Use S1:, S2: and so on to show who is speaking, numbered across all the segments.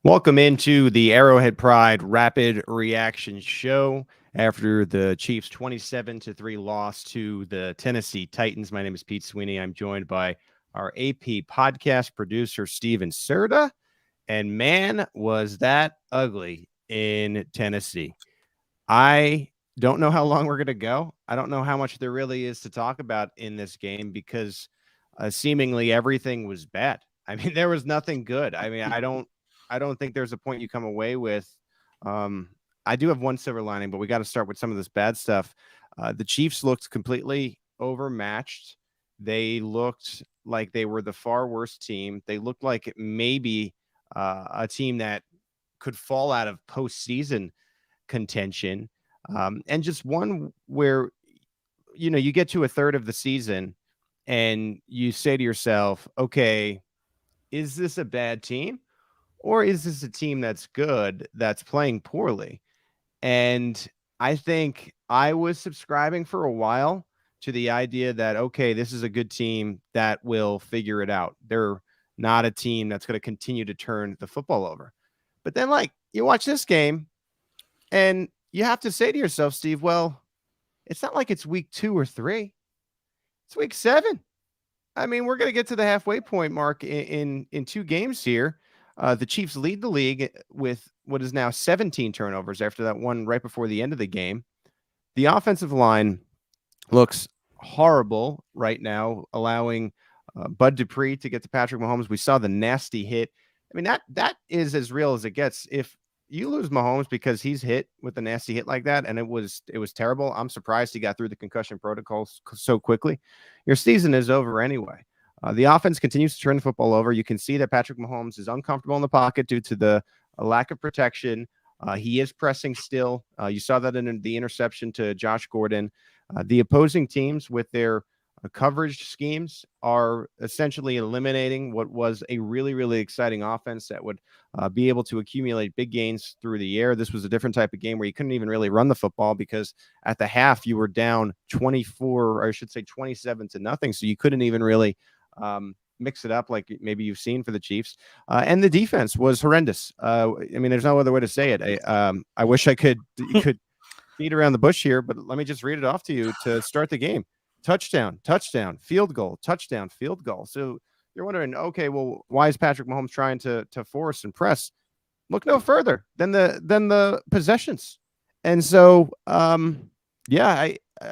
S1: Welcome into the Arrowhead Pride Rapid Reaction Show after the Chiefs' 27-3 loss to the Tennessee Titans. My name is Pete Sweeney. I'm joined by our AP podcast producer, Stephen Serda. And man, was that ugly in Tennessee. I don't know how long we're going to go. I don't know how much there really is to talk about in this game because seemingly everything was bad. I mean, there was nothing good. I mean, I don't think there's a point you come away with. I do have one silver lining, but we got to start with some of this bad stuff. The Chiefs looked completely overmatched. They looked like they were the far worst team. They looked like maybe a team that could fall out of postseason contention. And just one where, you get to a third of the season and you say to yourself, okay, is this a bad team? Or is this a team that's good, that's playing poorly? And I think I was subscribing for a while to the idea that, okay, this is a good team that will figure it out. They're not a team that's going to continue to turn the football over. But then, you watch this game and you have to say to yourself, Steve, well, it's not like it's week 2 or 3. It's week 7. I mean, we're going to get to the halfway point mark in 2 games here. The Chiefs lead the league with what is now 17 turnovers after that one right before the end of the game. The offensive line looks horrible right now, allowing Bud Dupree to get to Patrick Mahomes. We saw the nasty hit. I mean, that is as real as it gets. If you lose Mahomes because he's hit with a nasty hit like that, and it was terrible, I'm surprised he got through the concussion protocols so quickly. Your season is over anyway. The offense continues to turn the football over. You can see that Patrick Mahomes is uncomfortable in the pocket due to the lack of protection. He is pressing still. You saw that in the interception to Josh Gordon. The opposing teams with their coverage schemes are essentially eliminating what was a really, really exciting offense that would be able to accumulate big gains through the air. This was a different type of game where you couldn't even really run the football because at the half you were down 24, or I should say 27-0. So you couldn't even really mix it up like maybe you've seen for the Chiefs. And the defense was horrendous. I mean, there's no other way to say it. I wish I could beat around the bush here, but let me just read it off to you to start the game. Touchdown, touchdown, field goal, touchdown, field goal. So you're wondering, okay, well, why is Patrick Mahomes trying to force and press? Look no further than the possessions. And so,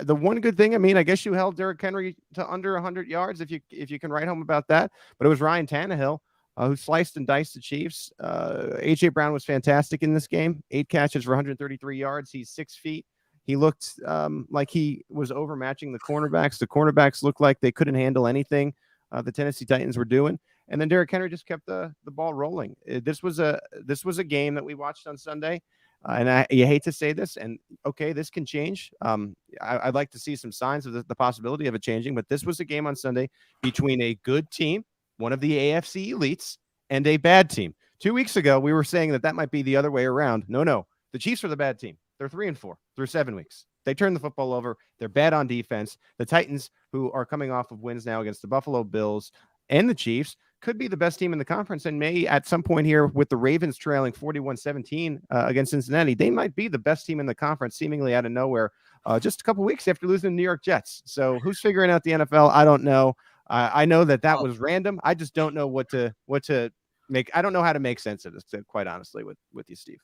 S1: the one good thing, I mean, I guess you held Derrick Henry to under 100 yards if you can write home about that. But it was Ryan Tannehill who sliced and diced the Chiefs. A.J. Brown was fantastic in this game. 8 catches for 133 yards. He's 6 feet. He looked like he was overmatching the cornerbacks. The cornerbacks looked like they couldn't handle anything the Tennessee Titans were doing. And then Derrick Henry just kept the ball rolling. This was a game that we watched on Sunday. And you hate to say this, and okay, this can change. I'd like to see some signs of the possibility of it changing, but this was a game on Sunday between a good team, one of the AFC elites, and a bad team. 2 weeks ago, we were saying that might be the other way around. No, the Chiefs are the bad team. They're 3-4 through 7 weeks. They turn the football over. They're bad on defense. The Titans, who are coming off of wins now against the Buffalo Bills and the Chiefs, could be the best team in the conference and may at some point here with the Ravens trailing 41-17 against Cincinnati, they might be the best team in the conference seemingly out of nowhere just a couple weeks after losing the New York Jets. So who's figuring out the NFL? I don't know. I know that was random. I just don't know what to make. I don't know how to make sense of this, quite honestly, with you, Steve.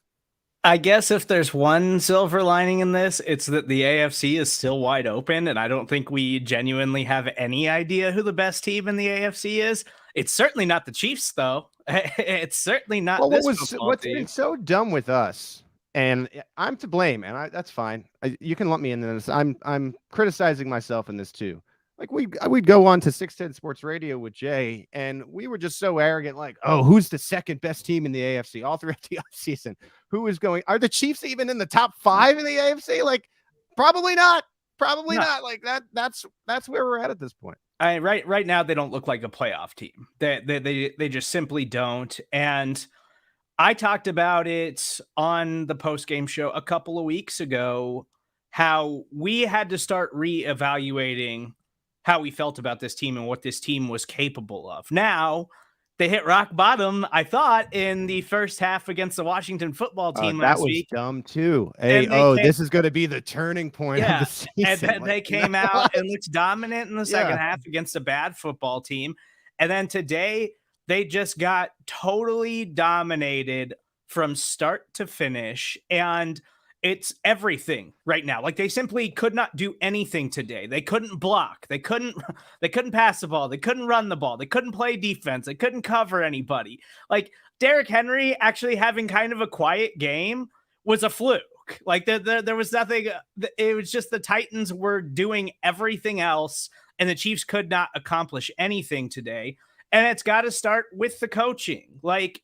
S2: I guess if there's one silver lining in this, it's that the AFC is still wide open, and I don't think we genuinely have any idea who the best team in the AFC is. It's certainly not the Chiefs, though. It's certainly not.
S1: Well, what's been so dumb with us, and I'm to blame, and that's fine. You can lump me into this. I'm criticizing myself in this too. Like we'd go on to 610 Sports Radio with Jay, and we were just so arrogant, like, oh, who's the second best team in the AFC all throughout the offseason? Who is going? Are the Chiefs even in the top 5 in the AFC? Like, probably not. Probably not. Like that's where we're at this point.
S2: Right now, they don't look like a playoff team. They just simply don't. And I talked about it on the post-game show a couple of weeks ago, how we had to start reevaluating how we felt about this team and what this team was capable of. Now, they hit rock bottom, I thought, in the first half against the Washington football team
S1: That
S2: last
S1: was
S2: week.
S1: dumb too. Hey,
S2: And they came,
S1: this is going to be the turning point of the
S2: and
S1: season.
S2: then they came out and looked dominant in the second half against a bad football team. And then today, they just got totally dominated from start to finish. And it's everything right now. Like, they simply could not do anything today. They couldn't block. They couldn't pass the ball. They couldn't run the ball. They couldn't play defense. They couldn't cover anybody. Like, Derrick Henry actually having kind of a quiet game was a fluke. Like, there was nothing. It was just the Titans were doing everything else, and the Chiefs could not accomplish anything today. And it's got to start with the coaching. Like,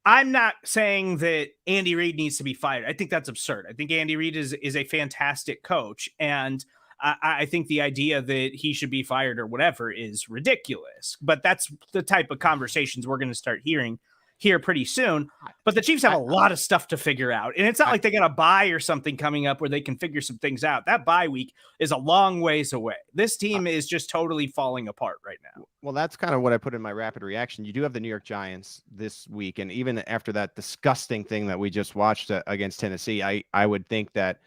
S2: I'm not saying that Andy Reid needs to be fired. I think that's absurd. I think Andy Reid is a fantastic coach, and I think the idea that he should be fired or whatever is ridiculous. But that's the type of conversations we're going to start hearing here pretty soon. But the Chiefs have a lot of stuff to figure out, and it's not like they got a bye or something coming up where they can figure some things out. That bye week is a long ways away. This team is just totally falling apart right now.
S1: Well, that's kind of what I put in my rapid reaction. You do have the New York Giants this week, and even after that disgusting thing that we just watched against Tennessee, I would think that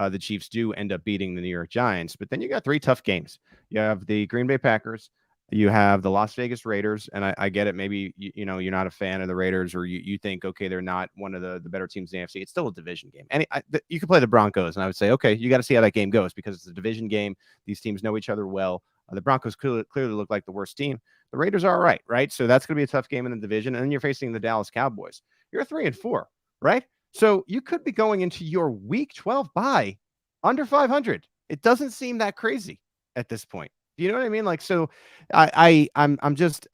S1: the Chiefs do end up beating the New York Giants. But then you got 3 tough games. You have the Green Bay Packers, you have the Las Vegas Raiders, and I get it. Maybe you know, you're not a fan of the Raiders, or you think, okay, they're not one of the better teams in the AFC. It's still a division game. And you could play the Broncos, and I would say, okay, you got to see how that game goes because it's a division game. These teams know each other well. The Broncos clearly look like the worst team. The Raiders are all right, right? So that's going to be a tough game in the division. And then you're facing the Dallas Cowboys. You're 3-4, right? So you could be going into your Week 12 bye under 500. It doesn't seem that crazy at this point. Do you know what I mean? Like, so I'm just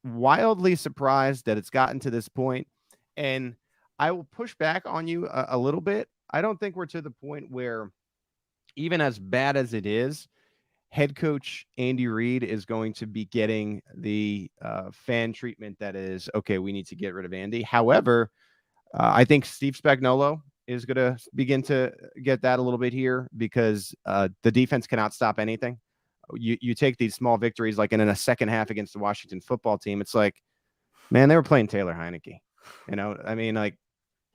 S1: wildly surprised that it's gotten to this point. And I will push back on you a little bit. I don't think we're to the point where, even as bad as it is, head coach Andy Reid is going to be getting the fan treatment that is, okay, we need to get rid of Andy. However, I think Steve Spagnuolo is going to begin to get that a little bit here because the defense cannot stop anything. You take these small victories, like in a second half against the Washington football team. It's like, man, they were playing Taylor Heineke. You know, I mean, like,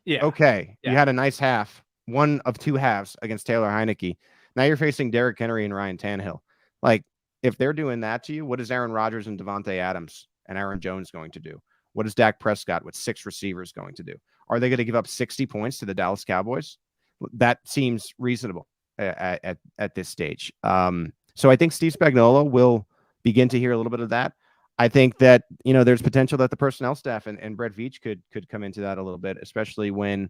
S2: yeah,
S1: okay, you had a nice half, one of 2 halves against Taylor Heineke. Now you're facing Derrick Henry and Ryan Tannehill. Like, if they're doing that to you, what is Aaron Rodgers and Devontae Adams and Aaron Jones going to do? What is Dak Prescott with 6 receivers going to do? Are they going to give up 60 points to the Dallas Cowboys? That seems reasonable at this stage. So I think Steve Spagnuolo will begin to hear a little bit of that. I think that, you know, there's potential that the personnel staff and Brett Veach could come into that a little bit, especially when,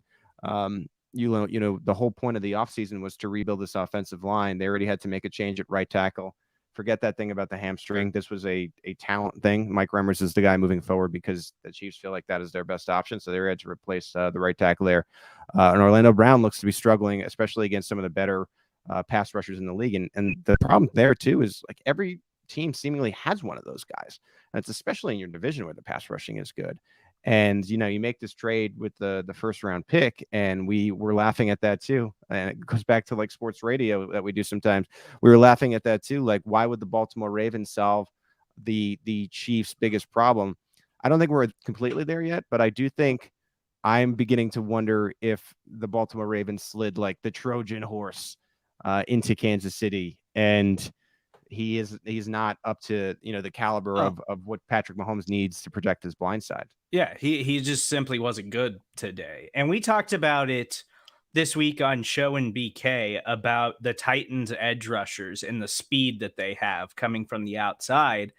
S1: you know, the whole point of the offseason was to rebuild this offensive line. They already had to make a change at right tackle. Forget that thing about the hamstring. This was a talent thing. Mike Remmers is the guy moving forward because the Chiefs feel like that is their best option. So they had to replace the right tackle there. And Orlando Brown looks to be struggling, especially against some of the better pass rushers in the league. And the problem there, too, is like every team seemingly has one of those guys. And it's especially in your division where the pass rushing is good. And, you know, you make this trade with the first round pick, and we were laughing at that too. And it goes back to like sports radio that we do sometimes. We were laughing at that too. Like, why would the Baltimore Ravens solve the Chiefs' biggest problem? I don't think we're completely there yet, but I do think I'm beginning to wonder if the Baltimore Ravens slid like the Trojan horse into Kansas City, and he's not up to, you know, the caliber of what Patrick Mahomes needs to protect his blind side.
S2: Yeah, he just simply wasn't good today. And we talked about it this week on Show and BK about the Titans edge rushers and the speed that they have coming from the outside.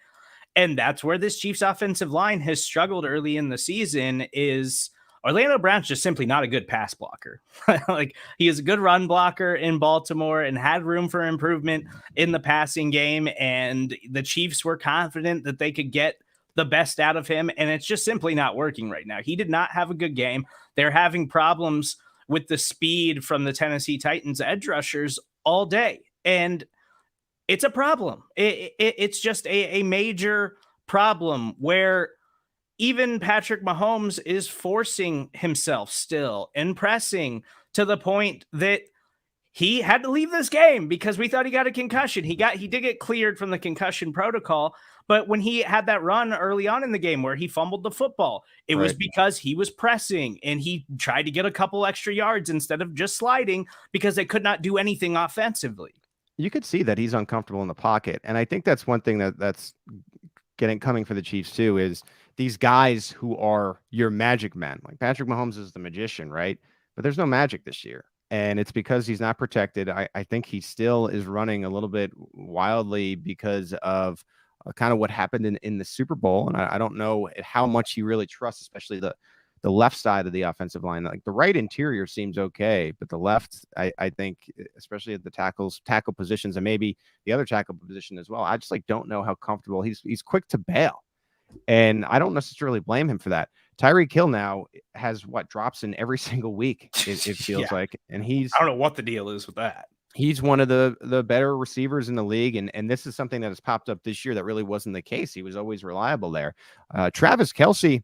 S2: And that's where this Chiefs offensive line has struggled early in the season. Is Orlando Brown's just simply not a good pass blocker. Like, he is a good run blocker in Baltimore and had room for improvement in the passing game. And the Chiefs were confident that they could get the best out of him. And it's just simply not working right now. He did not have a good game. They're having problems with the speed from the Tennessee Titans edge rushers all day. And it's a problem. It's just a major problem where even Patrick Mahomes is forcing himself still and pressing to the point that he had to leave this game because we thought he got a concussion. He did get cleared from the concussion protocol, but when he had that run early on in the game where he fumbled the football, it was because he was pressing and he tried to get a couple extra yards instead of just sliding because they could not do anything offensively.
S1: You could see that he's uncomfortable in the pocket. And I think that's one thing that's coming for the Chiefs too, is these guys who are your magic men. Like Patrick Mahomes is the magician, right? But there's no magic this year. And it's because he's not protected. I think he still is running a little bit wildly because of kind of what happened in the Super Bowl. And I don't know how much he really trusts, especially the left side of the offensive line. Like the right interior seems okay, but the left, I think, especially at the tackle positions and maybe the other tackle position as well, I just don't know how comfortable he's quick to bail. And I don't necessarily blame him for that. Tyreek Hill now has drops in every single week, it feels like. And I
S2: don't know what the deal is with that.
S1: He's one of the better receivers in the league. And this is something that has popped up this year that really wasn't the case. He was always reliable there. Travis Kelce,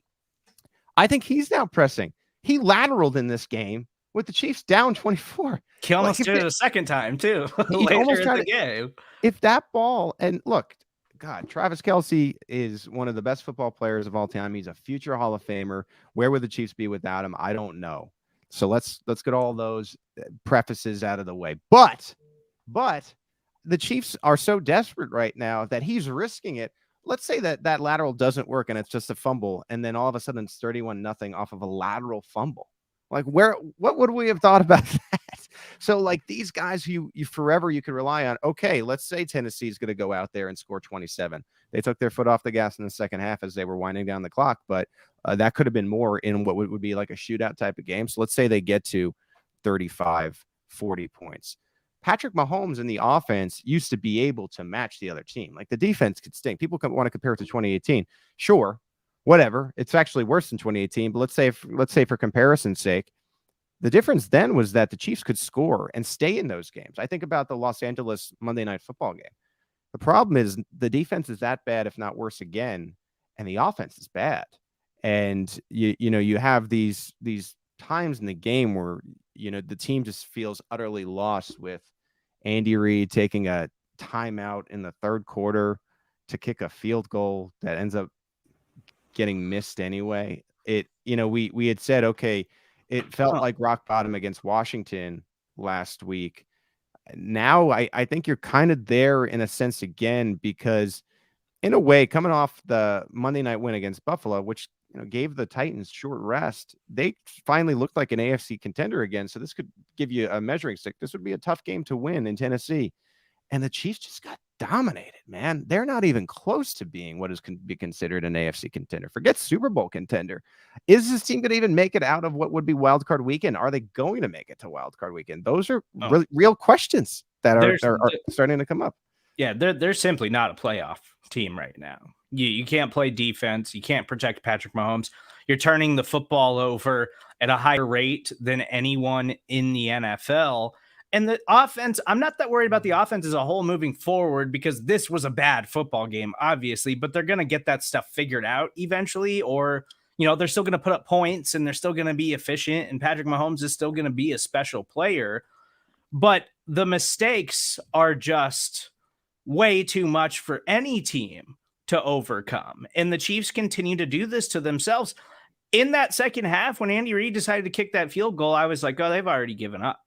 S1: I think he's now pressing. He lateraled in this game with the Chiefs down 24.
S2: He almost did it a second time too.
S1: He almost tried the game. If that ball, and look, God, Travis Kelce is one of the best football players of all time. He's a future Hall of Famer. Where would the Chiefs be without him? I don't know. So let's get all those prefaces out of the way. But the Chiefs are so desperate right now that he's risking it. Let's say that lateral doesn't work and it's just a fumble, and then all of a sudden it's 31-0 off of a lateral fumble. Like what would we have thought about that? So these guys you forever you can rely on. Okay, let's say Tennessee is going to go out there and score 27. They took their foot off the gas in the second half as they were winding down the clock, but that could have been more in what would be like a shootout type of game. So let's say they get to 35, 40 points. Patrick Mahomes in the offense used to be able to match the other team. Like the defense could stink. People want to compare it to 2018. Sure. Whatever. It's actually worse than 2018, but let's say for comparison's sake, the difference then was that the Chiefs could score and stay in those games. I think about the Los Angeles Monday Night Football game. The problem is the defense is that bad, if not worse again, and the offense is bad. And you have these times in the game where the team just feels utterly lost, with Andy Reid taking a timeout in the third quarter to kick a field goal that ends up getting missed anyway. We had said, okay, it felt like rock bottom against Washington last week. Now I think you're kind of there in a sense again, because in a way, coming off the Monday night win against Buffalo, which gave the Titans short rest, they finally looked like an AFC contender again. So this could give you a measuring stick. This would be a tough game to win in Tennessee. And the Chiefs just got dominated, man. They're not even close to being what is be considered an AFC contender. Forget Super Bowl contender. Is this team going to even make it out of what would be Wild Card Weekend? Are they going to make it to Wild Card Weekend? Those are real questions that are starting to come up.
S2: Yeah, they're simply not a playoff team right now. You can't play defense. You can't protect Patrick Mahomes. You're turning the football over at a higher rate than anyone in the NFL. And the offense, I'm not that worried about the offense as a whole moving forward, because this was a bad football game, obviously, but they're going to get that stuff figured out eventually, or, they're still going to put up points and they're still going to be efficient, and Patrick Mahomes is still going to be a special player. But the mistakes are just way too much for any team to overcome. And the Chiefs continue to do this to themselves. In that second half, when Andy Reid decided to kick that field goal, I was like, oh, they've already given up.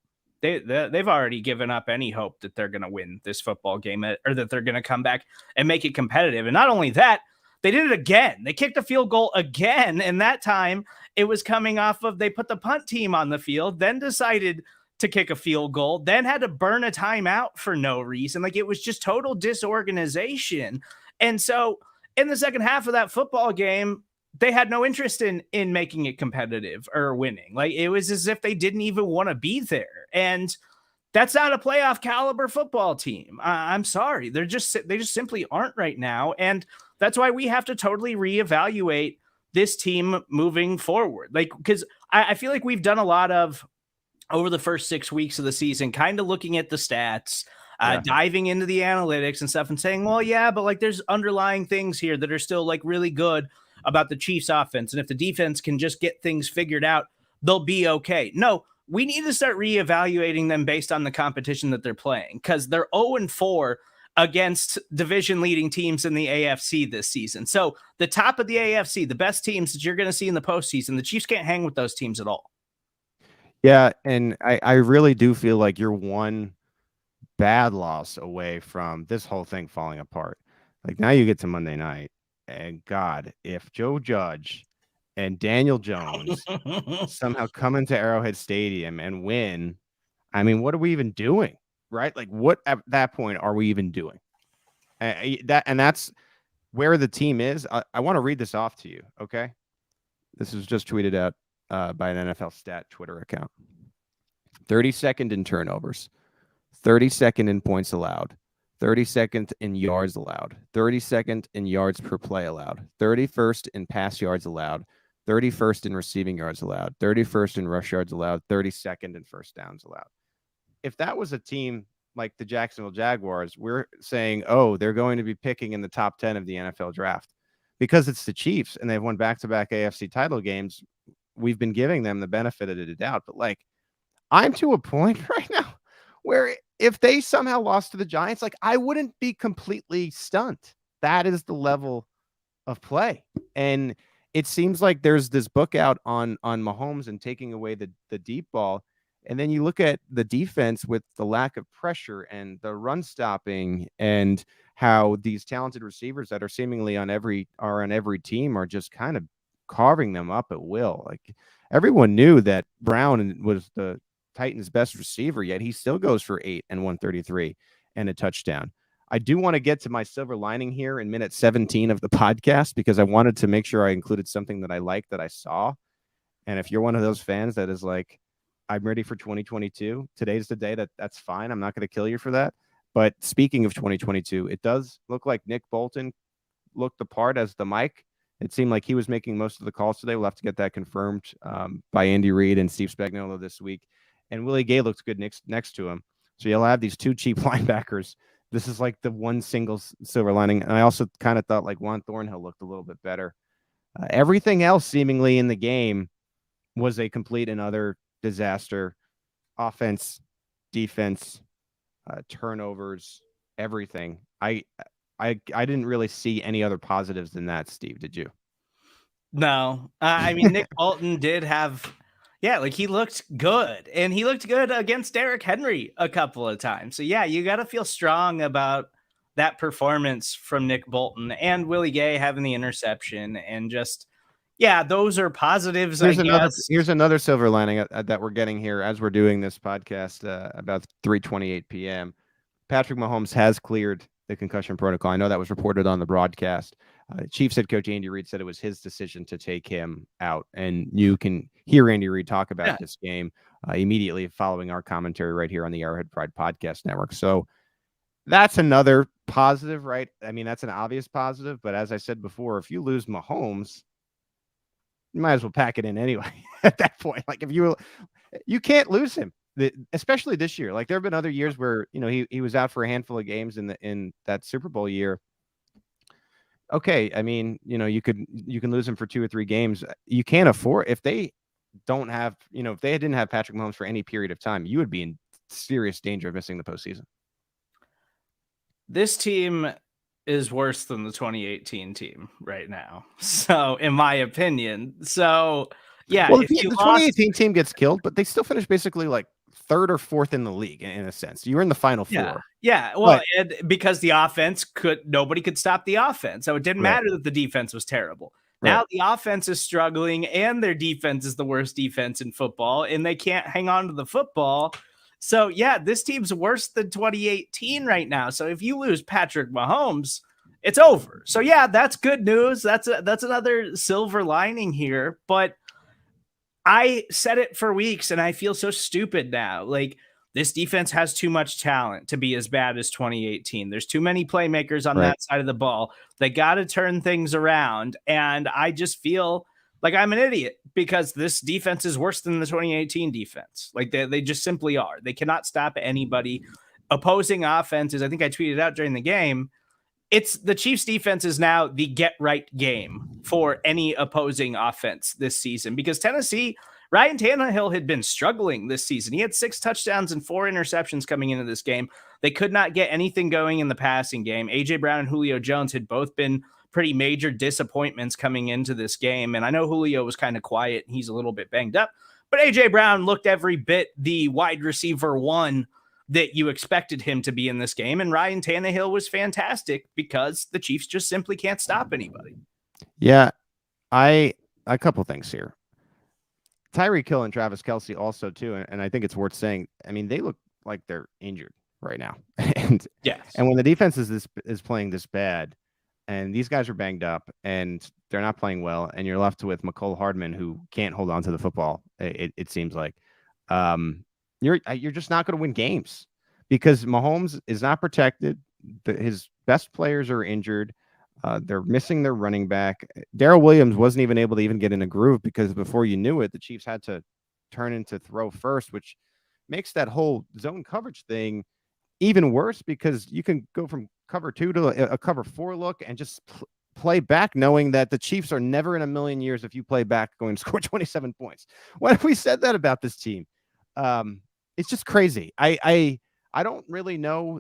S2: They've already given up any hope that they're going to win this football game, or that they're going to come back and make it competitive. And not only that, they did it again. They kicked a field goal again. And that time it was coming off of, they put the punt team on the field, then decided to kick a field goal, then had to burn a timeout for no reason. Like, it was just total disorganization. And so in the second half of that football game, they had no interest in making it competitive or winning. Like, it was as if they didn't even want to be there. And that's not a playoff caliber football team. I'm sorry. They just simply aren't right now. And that's why we have to totally reevaluate this team moving forward. Like, because I feel like we've done a lot of, over the first 6 weeks of the season, kind of looking at the stats, diving into the analytics and stuff and saying, well, yeah, but like there's underlying things here that are still like really good about the Chiefs offense. And if the defense can just get things figured out, they'll be okay. No, we need to start reevaluating them based on the competition that they're playing, because they're 0-4 against division leading teams in the AFC this season. So the top of the AFC, the best teams that you're going to see in the postseason, the Chiefs can't hang with those teams at all.
S1: Yeah, and I really do feel like you're one bad loss away from this whole thing falling apart. Like, now you get to Monday night, and God, if Joe Judge and Daniel Jones somehow come into Arrowhead Stadium and win, I mean, what are we even doing, right? Like, what at that point are we even doing? That's where the team is. I want to read this off to you, okay? This was just tweeted out by an NFL stat Twitter account. 32nd in turnovers, 32nd in points allowed, 32nd in yards allowed, 32nd in yards per play allowed, 31st in pass yards allowed, 31st in receiving yards allowed, 31st in rush yards allowed, 32nd in first downs allowed. If that was a team like the Jacksonville Jaguars, we're saying, oh, they're going to be picking in the top 10 of the NFL draft. Because it's the Chiefs and they've won back-to-back AFC title games, we've been giving them the benefit of the doubt. But, like, I'm to a point right now where if they somehow lost to the Giants, like, I wouldn't be completely stunned. That is the level of play. And it seems like there's this book out on Mahomes and taking away the deep ball. And then you look at the defense with the lack of pressure and the run stopping, and how these talented receivers that are seemingly on every team are just kind of carving them up at will. Like, everyone knew that Brown was the Titans' best receiver, yet he still goes for 8 and 133 and a touchdown. I do want to get to my silver lining here in minute 17 of the podcast, because I wanted to make sure I included something that I liked that I saw. And if you're one of those fans that is like, I'm ready for 2022, today's the day that's fine. I'm not going to kill you for that. But speaking of 2022, it does look like Nick Bolton looked the part as the mic. It seemed like he was making most of the calls today. We'll have to get that confirmed by Andy Reid and Steve Spagnuolo this week. And Willie Gay looks good next to him. So you'll have these two cheap linebackers. This is like the one single silver lining. And I also kind of thought like Juan Thornhill looked a little bit better. Everything else seemingly in the game was a complete and utter disaster. Offense, defense, turnovers, everything. I didn't really see any other positives than that. Steve, did you?
S2: No, I mean, Nick Bolton did have, he looked good, and he looked good against Derrick Henry a couple of times. So yeah, you got to feel strong about that performance from Nick Bolton, and Willie Gay having the interception, and just, those are positives.
S1: Here's another silver lining that we're getting here as we're doing this podcast about 3:28 p.m. Patrick Mahomes has cleared the concussion protocol. I know that was reported on the broadcast. Chiefs head coach Andy Reid said it was his decision to take him out, and you can hear Andy Reid talk about this game immediately following our commentary right here on the Arrowhead Pride Podcast Network. So that's another positive, right? I mean, that's an obvious positive, but as I said before, if you lose Mahomes, you might as well pack it in anyway at that point. Like, if you can't lose him, especially this year. Like, there have been other years where, he was out for a handful of games in that Super Bowl year. Okay, I mean, you can lose him for 2 or 3 games. You can't afford, if they don't have, if they didn't have Patrick Mahomes for any period of time, you would be in serious danger of missing the postseason.
S2: This team is worse than the 2018 team right now. So, in my opinion. So, yeah.
S1: Well, the 2018 team gets killed, but they still finish basically like 3rd or 4th in the league in a sense. You were in the final 4.
S2: Yeah. Well, and because the offense nobody could stop the offense. So it didn't matter that the defense was terrible. Now the offense is struggling, and their defense is the worst defense in football, and they can't hang on to the football. So, this team's worse than 2018 right now. So if you lose Patrick Mahomes, it's over. So, that's good news. That's another silver lining here. But I said it for weeks, and I feel so stupid now. Like, this defense has too much talent to be as bad as 2018. There's too many playmakers on that side of the ball. They got to turn things around. And I just feel like I'm an idiot, because this defense is worse than the 2018 defense. Like, they just simply are. They cannot stop anybody. Opposing offenses, I think I tweeted out during the game, it's the Chiefs defense is now the get right game for any opposing offense this season, because Tennessee Ryan Tannehill had been struggling this season. He had 6 touchdowns and 4 interceptions coming into this game. They could not get anything going in the passing game. A.J. Brown and Julio Jones had both been pretty major disappointments coming into this game. And I know Julio was kind of quiet. He's a little bit banged up. But A.J. Brown looked every bit the wide receiver one that you expected him to be in this game. And Ryan Tannehill was fantastic because the Chiefs just simply can't stop anybody.
S1: Yeah, a couple things here. Tyreek Hill and Travis Kelce also too, and I think it's worth saying. I mean, they look like they're injured right now, and when the defense is playing this bad, and these guys are banged up, and they're not playing well, and you're left with McCole Hardman, who can't hold on to the football. It seems like you're just not going to win games because Mahomes is not protected. His best players are injured. They're missing their running back. Darrell Williams wasn't even able to even get in a groove because before you knew it, the Chiefs had to turn into throw first, which makes that whole zone coverage thing even worse because you can go from cover 2 to a cover 4 look and just play back knowing that the Chiefs are never in a million years if you play back going to score 27 points. What if we said that about this team? It's just crazy. I don't really know.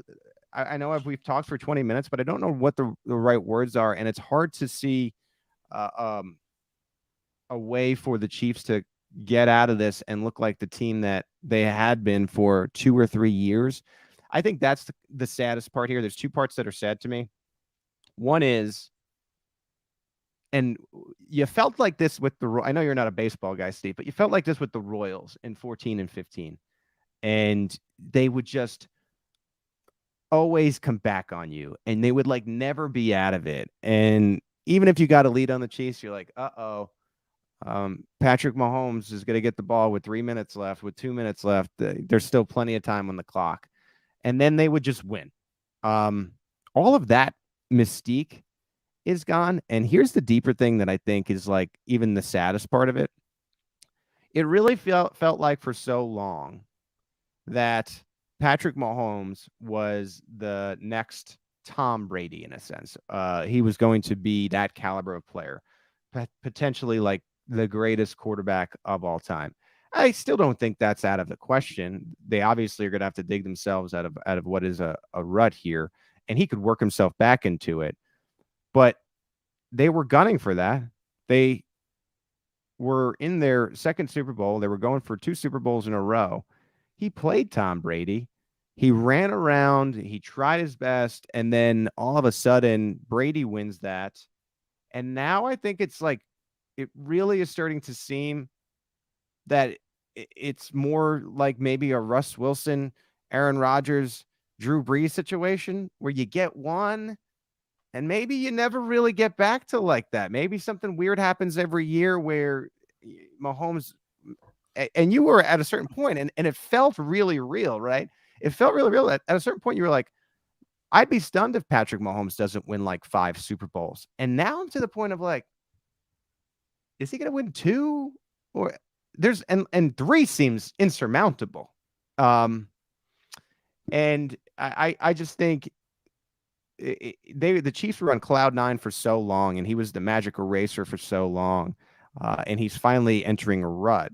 S1: I know we've talked for 20 minutes, but I don't know what the right words are. And it's hard to see a way for the Chiefs to get out of this and look like the team that they had been for 2 or 3 years. I think that's the saddest part here. There's 2 parts that are sad to me. One is, and you felt like this with I know you're not a baseball guy, Steve, but you felt like this with the Royals in 14 and 15. And they would just always come back on you and they would like never be out of it. And even if you got a lead on the Chiefs, you're like, Patrick Mahomes is going to get the ball with 3 minutes left, with 2 minutes left. There's still plenty of time on the clock. And then they would just win. All of that mystique is gone. And here's the deeper thing that I think is like even the saddest part of it. It really felt like for so long that Patrick Mahomes was the next Tom Brady in a sense. He was going to be that caliber of player, potentially like the greatest quarterback of all time. I still don't think that's out of the question. They obviously are going to have to dig themselves out of what is a rut here, and he could work himself back into it. But they were gunning for that. They were in their second Super Bowl. They were going for 2 Super Bowls in a row. He played Tom Brady. He ran around. He tried his best. And then all of a sudden, Brady wins that. And now I think it's like, it really is starting to seem that it's more like maybe a Russ Wilson, Aaron Rodgers, Drew Brees situation where you get one and maybe you never really get back to like that. Maybe something weird happens every year where Mahomes, and you were at a certain point and it felt really real, right? It felt really real. At a certain point, you were like, I'd be stunned if Patrick Mahomes doesn't win like 5 Super Bowls. And now I'm to the point of like, is he going to win 2? Or there's and 3 seems insurmountable. And I just think the Chiefs were on cloud 9 for so long, and he was the magic eraser for so long, and he's finally entering a rut.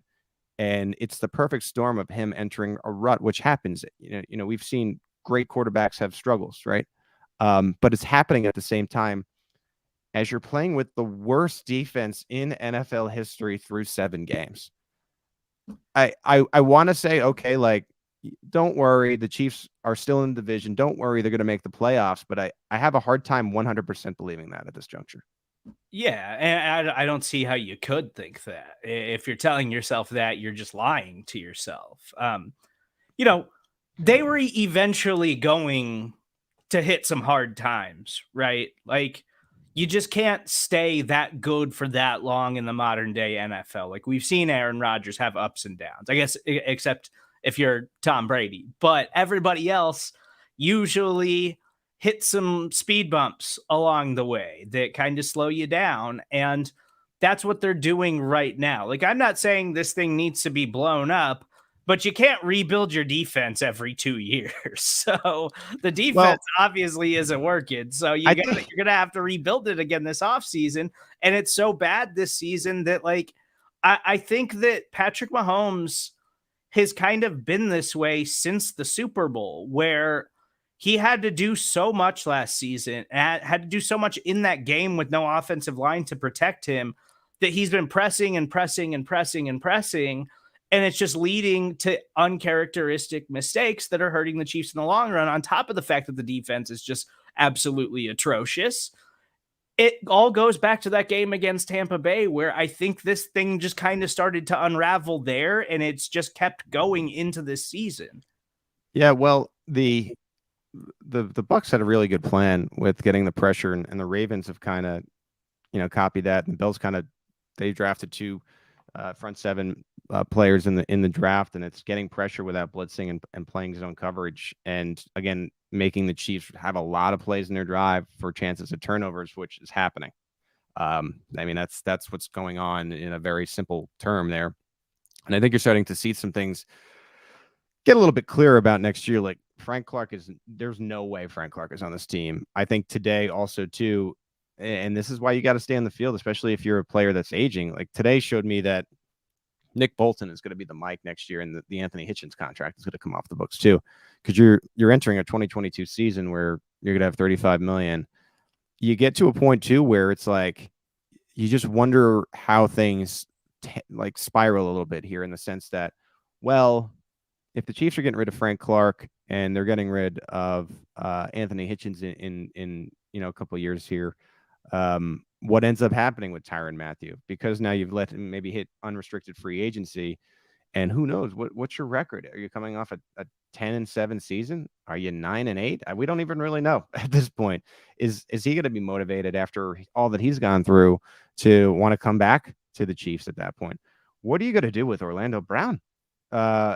S1: And it's the perfect storm of him entering a rut, which happens. You know, we've seen great quarterbacks have struggles, right? But it's happening at the same time as you're playing with the worst defense in NFL history through 7 games. I want to say, okay, like, don't worry, the Chiefs are still in the division. Don't worry, they're going to make the playoffs. But I have a hard time 100% believing that at this juncture.
S2: Yeah, and I don't see how you could think that. If you're telling yourself that, you're just lying to yourself. You know, they were eventually going to hit some hard times, right? Like, you just can't stay that good for that long in the modern day NFL. Like, we've seen Aaron Rodgers have ups and downs, I guess, except if you're Tom Brady. But everybody else usually hit some speed bumps along the way that kind of slow you down. And that's what they're doing right now. Like, I'm not saying this thing needs to be blown up, but you can't rebuild your defense every 2 years. So the defense obviously isn't working. So you're going to have to rebuild it again this offseason. And it's so bad this season that, like, I think that Patrick Mahomes has kind of been this way since the Super Bowl, where he had to do so much last season, had to do so much in that game with no offensive line to protect him, that he's been pressing and pressing and pressing and pressing. And it's just leading to uncharacteristic mistakes that are hurting the Chiefs in the long run, on top of the fact that the defense is just absolutely atrocious. It all goes back to that game against Tampa Bay, where I think this thing just kind of started to unravel there, and it's just kept going into this season.
S1: Yeah, well, the Bucks had a really good plan with getting the pressure, and the Ravens have kind of, copied that. And the Bills they drafted two front seven players in the draft, and it's getting pressure without blitzing and playing zone coverage, and again making the Chiefs have a lot of plays in their drive for chances of turnovers, which is happening. I mean, that's what's going on in a very simple term there, and I think you're starting to see some things get a little bit clearer about next year. Like there's no way Frank Clark is on this team. I think today also too, and this is why you got to stay on the field, especially if you're a player that's aging. Like today showed me that Nick Bolton is going to be the Mike next year, and the Anthony Hitchens contract is going to come off the books too, because you're entering a 2022 season where you're going to have 35 million. You get to a point too where it's like you just wonder how things like spiral a little bit here, in the sense that, well, if the Chiefs are getting rid of Frank Clark and they're getting rid of Anthony Hitchens in a couple of years here, what ends up happening with Tyrann Mathieu? Because now you've let him maybe hit unrestricted free agency, and who knows what's your record? Are you coming off a 10-7 season? Are you 9-8? We don't even really know at this point. Is he going to be motivated after all that he's gone through to want to come back to the Chiefs at that point? What are you going to do with Orlando Brown?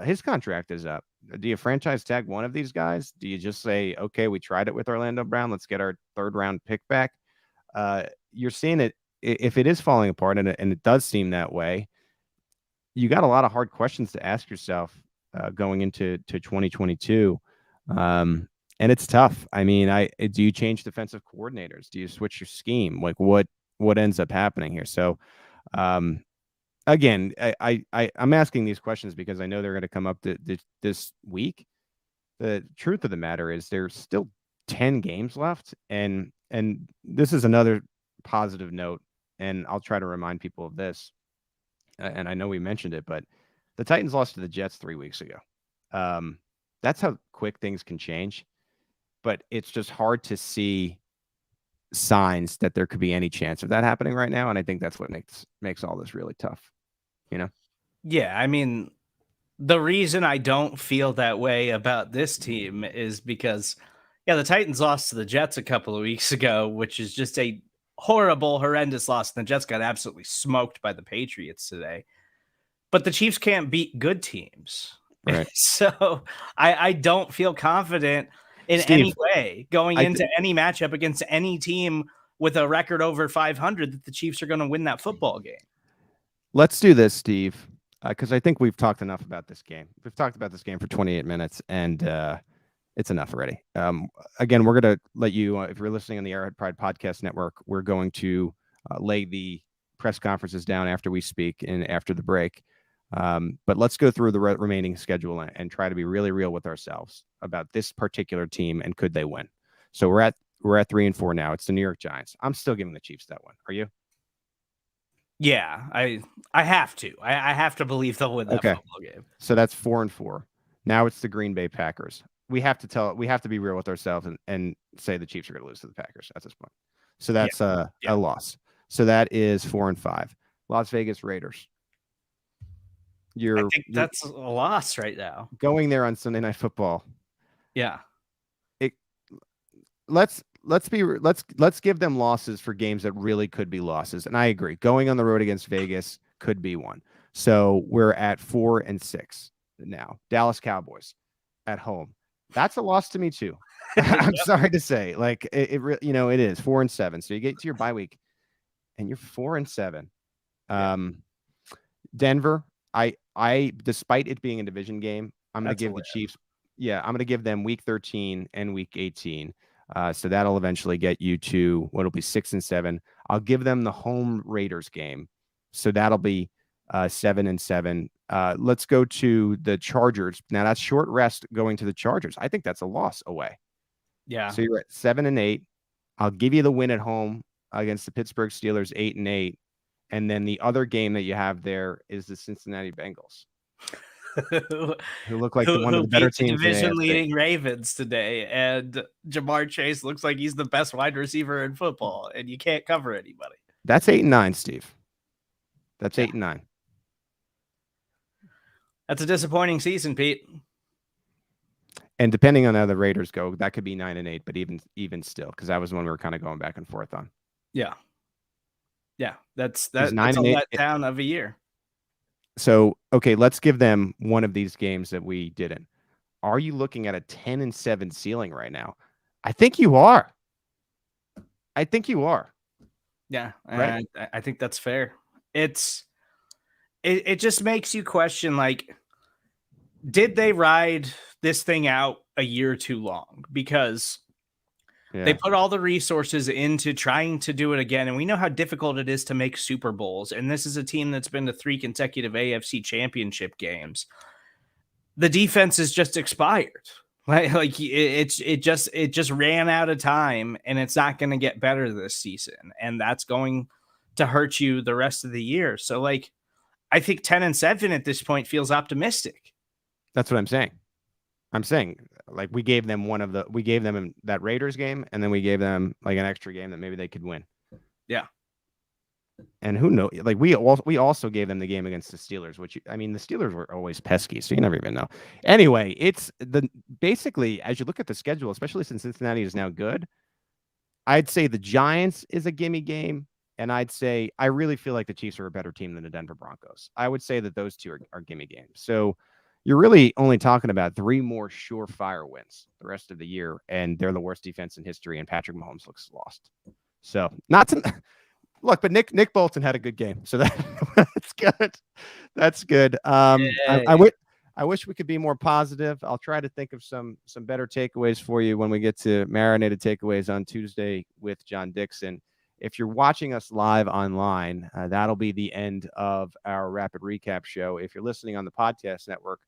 S1: His contract is up. Do you franchise tag one of these guys? Do you just say, okay, we tried it with Orlando Brown, let's get our 3rd round pick back? You're seeing it, if it is falling apart, and it does seem that way, you got a lot of hard questions to ask yourself going into 2022. And it's tough. I mean, do you change defensive coordinators? Do you switch your scheme? Like what ends up happening here? So again, I'm asking these questions because I know they're going to come up this week. The truth of the matter is there's still 10 games left, and this is another positive note, and I'll try to remind people of this. And I know we mentioned it, but the Titans lost to the Jets 3 weeks ago. That's how quick things can change, but it's just hard to see signs that there could be any chance of that happening right now. And I think that's what makes all this really tough,
S2: Yeah, I mean, the reason I don't feel that way about this team is because, yeah, the Titans lost to the Jets a couple of weeks ago, which is just a horrible, horrendous loss. And the Jets got absolutely smoked by the Patriots today. But the Chiefs can't beat good teams.
S1: Right.
S2: So I don't feel confident in
S1: Steve,
S2: any way going into any matchup against any team with a record over 500 that the Chiefs are going to win that football game.
S1: Let's do this, Steve, because I think we've talked enough about this game. We've talked about this game for 28 minutes, and it's enough already. Again, we're going to let you, if you're listening on the Arrowhead Pride Podcast Network, we're going to lay the press conferences down after we speak and after the break. But let's go through the remaining schedule and try to be really real with ourselves about this particular team and could they win. So we're at 3-4 now. It's the New York Giants. I'm still giving the Chiefs that one. Are you?
S2: Yeah, I have to. I have to believe they'll win that football game.
S1: So that's 4-4. Now it's the Green Bay Packers. We have to be real with ourselves and say the Chiefs are going to lose to the Packers at this point. So that's a loss. So that is 4-5. Las Vegas Raiders.
S2: I think that's a loss right now.
S1: Going there on Sunday Night Football.
S2: Yeah.
S1: Let's give them losses for games that really could be losses. And I agree. Going on the road against Vegas could be one. So we're at 4-6 now. Dallas Cowboys at home. That's a loss to me too. I'm sorry to say. Like it is 4-7. So you get to your bye week and you're 4-7. Denver, I despite it being a division game, I'm going to give the Chiefs. Yeah, I'm going to give them week 13 and week 18. So that'll eventually get you to what'll be 6-7. I'll give them the home Raiders game. So that'll be 7-7. Let's go to the Chargers. Now that's short rest going to the Chargers. I think that's a loss away.
S2: Yeah.
S1: So you're at 7-8. I'll give you the win at home against the Pittsburgh Steelers, 8-8. And then the other game that you have there is the Cincinnati Bengals, who look like one of the better teams in the
S2: division
S1: AFC.
S2: leading Ravens today, and Jamar Chase looks like he's the best wide receiver in football, and you can't cover anybody.
S1: That's 8-9, Steve. That's 8-9.
S2: That's a disappointing season, Pete.
S1: And depending on how the Raiders go, that could be 9-8, but even still, because that was one we were kind of going back and forth on.
S2: Yeah. Yeah. That's
S1: 9-8
S2: a letdown of a year.
S1: So, okay, let's give them one of these games that we didn't. Are you looking at a 10-7 ceiling right now? I think you are.
S2: Yeah,
S1: right.
S2: I think that's fair. It just makes you question, like, did they ride this thing out a year too long? Because they put all the resources into trying to do it again. And we know how difficult it is to make Super Bowls. And this is a team that's been to 3 consecutive AFC championship games. The defense is just expired. Like it just ran out of time, and it's not going to get better this season. And that's going to hurt you the rest of the year. So, like, I think 10-7 at this point feels optimistic.
S1: That's what I'm saying. Like, we gave them that Raiders game, and then we gave them like an extra game that maybe they could win.
S2: Yeah.
S1: And who knows? Like, we also gave them the game against the Steelers, which, I mean, the Steelers were always pesky, so you never even know. Anyway, it's basically, as you look at the schedule, especially since Cincinnati is now good, I'd say the Giants is a gimme game, and I'd say I really feel like the Chiefs are a better team than the Denver Broncos. I would say that those two are gimme games. So you're really only talking about 3 more surefire wins the rest of the year, and they're the worst defense in history, and Patrick Mahomes looks lost. So not to look, but Nick Bolton had a good game, so that's good. That's good. I wish we could be more positive. I'll try to think of some better takeaways for you when we get to Marinated Takeaways on Tuesday with John Dixon. If you're watching us live online, that'll be the end of our Rapid Recap show. If you're listening on the podcast network,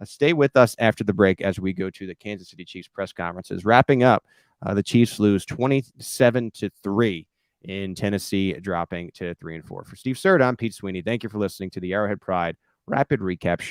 S1: stay with us after the break as we go to the Kansas City Chiefs press conferences. Wrapping up, the Chiefs lose 27-3 in Tennessee, dropping to 3-4. For Steve Serda, I'm Pete Sweeney. Thank you for listening to the Arrowhead Pride Rapid Recap show.